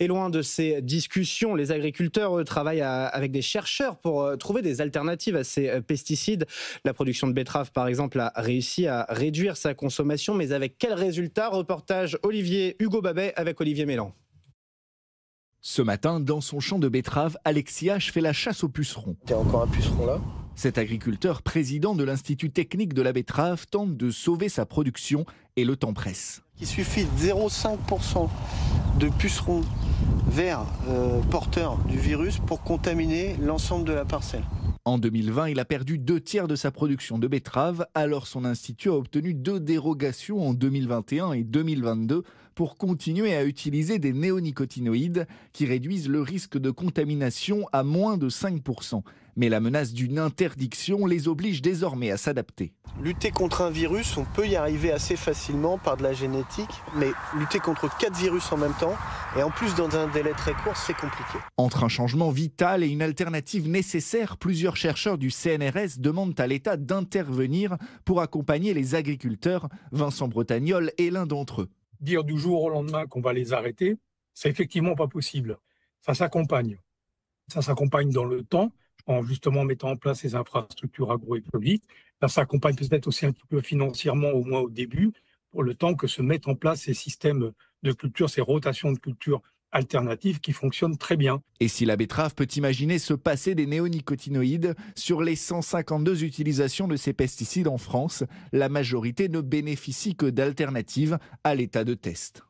Et loin de ces discussions, les agriculteurs travaillent avec des chercheurs pour trouver des alternatives à ces pesticides. La production de betteraves, par exemple, a réussi à réduire sa consommation, mais avec quel résultat? Reportage Hugo Babet avec Olivier Mélan. Ce matin, dans son champ de betteraves, Alexis H fait la chasse aux pucerons. Il y a encore un puceron là. Cet agriculteur, président de l'Institut technique de la betterave, tente de sauver sa production et le temps presse. Il suffit de 0,5% de pucerons verts porteurs du virus pour contaminer l'ensemble de la parcelle. En 2020, il a perdu 2/3 de sa production de betteraves. Alors son institut a obtenu 2 dérogations en 2021 et 2022 pour continuer à utiliser des néonicotinoïdes qui réduisent le risque de contamination à moins de 5%. Mais la menace d'une interdiction les oblige désormais à s'adapter. Lutter contre un virus, on peut y arriver assez facilement par de la génétique, mais lutter contre 4 virus en même temps, et en plus dans un délai très court, c'est compliqué. Entre un changement vital et une alternative nécessaire, plusieurs chercheurs du CNRS demandent à l'État d'intervenir pour accompagner les agriculteurs. Vincent Bretagnol est l'un d'entre eux. Dire du jour au lendemain qu'on va les arrêter, c'est effectivement pas possible. Ça s'accompagne. Ça s'accompagne dans le temps, en justement mettant en place ces infrastructures agroécologiques. Ça s'accompagne peut-être aussi un petit peu financièrement, au moins au début, pour le temps que se mettent en place ces systèmes de culture, ces rotations de culture alternatives qui fonctionnent très bien. Et si la betterave peut imaginer se passer des néonicotinoïdes, sur les 152 utilisations de ces pesticides en France, la majorité ne bénéficie que d'alternatives à l'état de test.